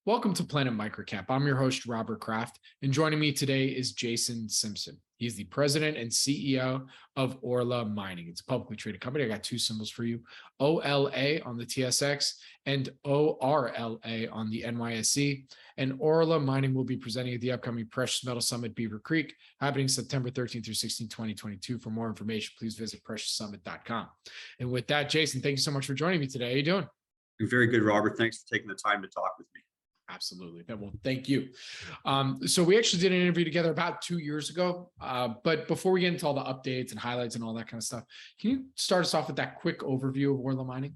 Welcome to Planet Microcap. I'm your host, Robert Kraft, and joining me today is Jason Simpson. He's the president and CEO of Orla Mining. It's a publicly traded company. I got two symbols for you: OLA on the TSX and ORLA on the NYSE. And Orla Mining will be presenting at the upcoming Precious Metal Summit Beaver Creek, happening September 13th through 16th, 2022. For more information, please visit precioussummit.com. And with that, Jason, thank you so much for joining me today. How are you doing? Very good, Robert. Thanks for taking the time to talk with me. Absolutely. Well, thank you. So we actually did an interview together about 2 years ago. But before we get into all the updates and highlights and all that kind of stuff, can you start us off with that quick overview of Orla Mining?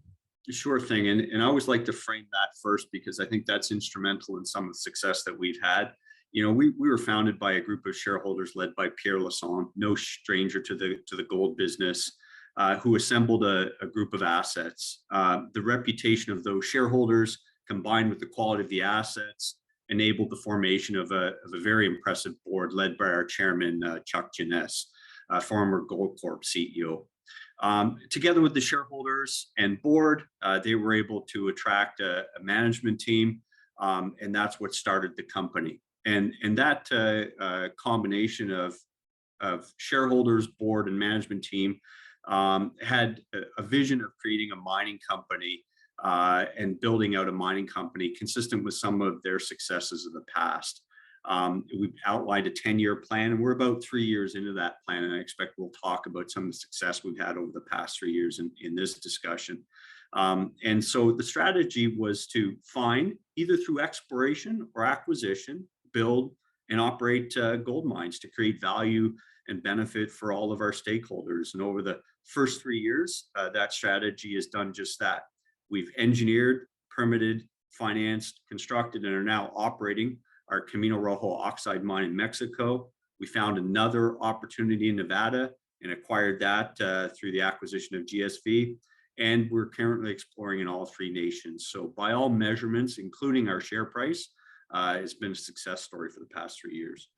Sure thing. And I always like to frame that first because I think that's instrumental in some of the success that we've had. You know, we were founded by a group of shareholders led by Pierre Lassonde, no stranger to the gold business, who assembled a group of assets. The reputation of those shareholders, combined with the quality of the assets, enabled the formation of a very impressive board led by our chairman, Chuck Jeannes, former Goldcorp CEO. Together with the shareholders and board, they were able to attract a management team, and that's what started the company. And that combination of shareholders, board, and management team had a vision of creating a mining company and building out a mining company consistent with some of their successes of the past. We've outlined a 10-year plan, and we're about 3 years into that plan, and I expect we'll talk about some of the success we've had over the past 3 years in this discussion. And so the strategy was to find, either through exploration or acquisition, build and operate gold mines to create value and benefit for all of our stakeholders. And over the first 3 years, that strategy has done just that. We've engineered, permitted, financed, constructed, and are now operating our Camino Rojo oxide mine in Mexico. We found another opportunity in Nevada and acquired that through the acquisition of GSV. And we're currently exploring in all three nations. So by all measurements, including our share price, it's been a success story for the past 3 years.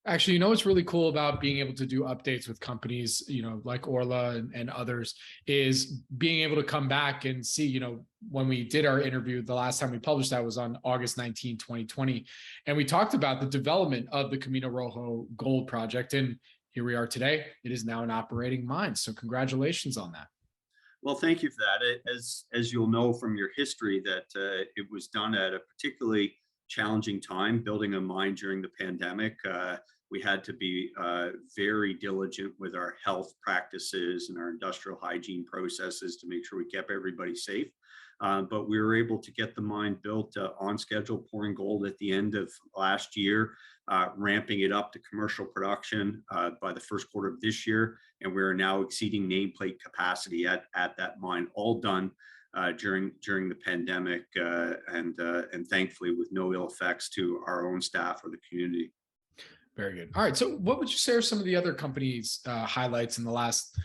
Actually, you know what's really cool about being able to do updates with companies, like Orla and others, is being able to come back and see, when we did our interview, the last time we published that was on August 19, 2020. And we talked about the development of the Camino Rojo gold project. And here we are today. It is now an operating mine. So congratulations on that. Well, thank you for that. As you'll know from your history, that it was done at a particularly challenging time, building a mine during the pandemic. We had to be very diligent with our health practices and our industrial hygiene processes to make sure we kept everybody safe. But we were able to get the mine built on schedule, pouring gold at the end of last year, ramping it up to commercial production by the first quarter of this year. And we're now exceeding nameplate capacity at that mine, all done during the pandemic, and thankfully with no ill effects to our own staff or the community. Very good. All right. So what would you say are some of the other companies' highlights in the last,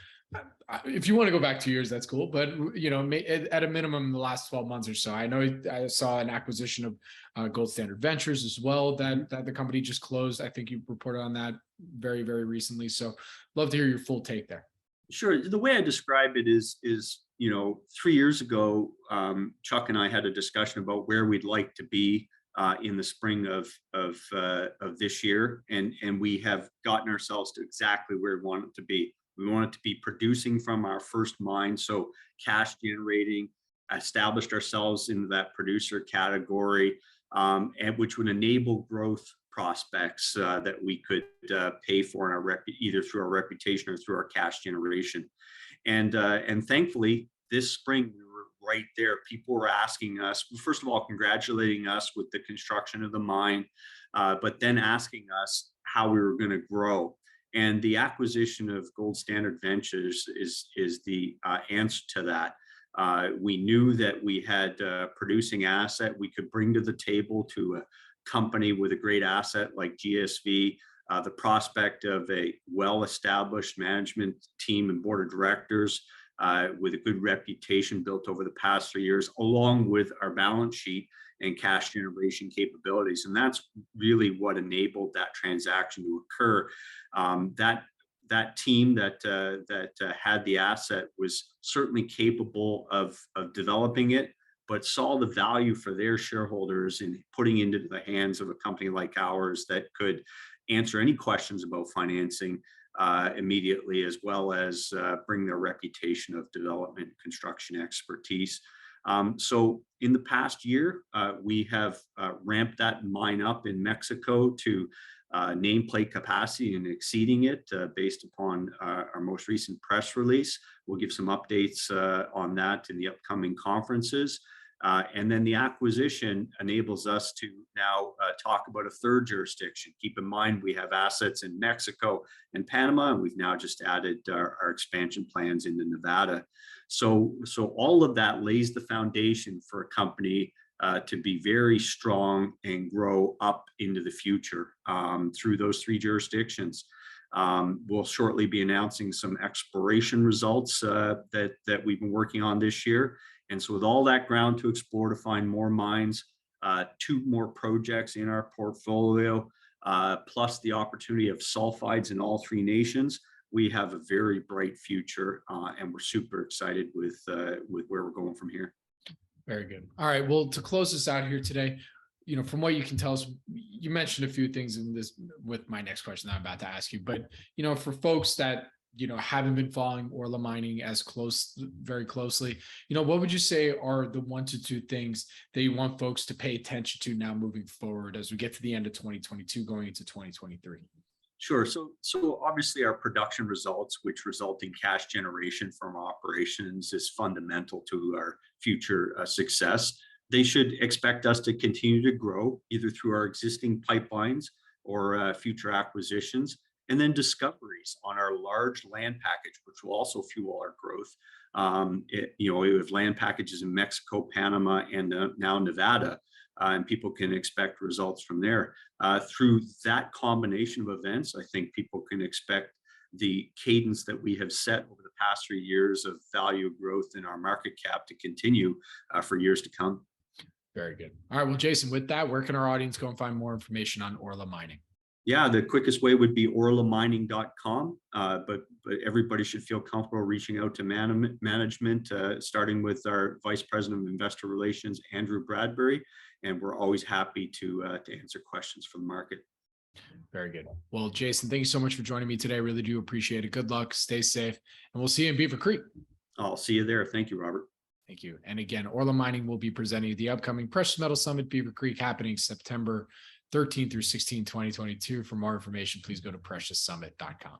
if you want to go back 2 years, that's cool. But, at a minimum, in the last 12 months or so. I know I saw an acquisition of Gold Standard Ventures as well, that the company just closed. I think you reported on that very, very recently. So love to hear your full take there. Sure. The way I describe it is 3 years ago, Chuck and I had a discussion about where we'd like to be in the spring of this year, and we have gotten ourselves to exactly where we want it to be. We want it to be producing from our first mine, so cash generating, established ourselves into that producer category, and which would enable growth prospects that we could pay for in either through our reputation or through our cash generation. And thankfully, this spring we were right there. People were asking us, first of all, congratulating us with the construction of the mine, but then asking us how we were going to grow. And the acquisition of Gold Standard Ventures is the answer to that. We knew that we had a producing asset we could bring to the table to a company with a great asset like GSV, the prospect of a well-established management team and board of directors with a good reputation built over the past 3 years, along with our balance sheet and cash generation capabilities. And that's really what enabled that transaction to occur. That team that had the asset was certainly capable of developing it, but saw the value for their shareholders in putting into the hands of a company like ours that could answer any questions about financing immediately, as well as bring their reputation of development construction expertise. So in the past year, we have ramped that mine up in Mexico to nameplate capacity and exceeding it based upon our most recent press release. We'll give some updates on that in the upcoming conferences. And then the acquisition enables us to now talk about a third jurisdiction. Keep in mind, we have assets in Mexico and Panama, and we've now just added our expansion plans into Nevada. So all of that lays the foundation for a company to be very strong and grow up into the future through those three jurisdictions. We'll shortly be announcing some exploration results that we've been working on this year. And so with all that ground to explore to find more mines, two more projects in our portfolio, plus the opportunity of sulfides in all three nations, we have a very bright future, and we're super excited with where we're going from here. Very good. All right. Well, to close this out here today, from what you can tell us, you mentioned a few things in this with my next question that I'm about to ask you, but, for folks that, haven't been following Orla Mining very closely, what would you say are the 1 to 2 things that you want folks to pay attention to now moving forward as we get to the end of 2022, going into 2023? Sure. So obviously our production results, which result in cash generation from operations, is fundamental to our future success. They should expect us to continue to grow either through our existing pipelines or future acquisitions, and then discoveries on our large land package, which will also fuel our growth. We have land packages in Mexico, Panama, and now Nevada, and people can expect results from there. Through that combination of events, I think people can expect the cadence that we have set over the past 3 years of value growth in our market cap to continue for years to come. Very good. All right. Well, Jason, with that, where can our audience go and find more information on Orla Mining? Yeah, the quickest way would be orlamining.com, but everybody should feel comfortable reaching out to management, starting with our Vice President of Investor Relations, Andrew Bradbury, and we're always happy to answer questions from the market. Very good. Well, Jason, thank you so much for joining me today. I really do appreciate it. Good luck, stay safe, and we'll see you in Beaver Creek. I'll see you there. Thank you, Robert. Thank you. And again, Orla Mining will be presenting the upcoming Precious Metal Summit Beaver Creek happening September 13 through 16, 2022. For more information, please go to precioussummit.com.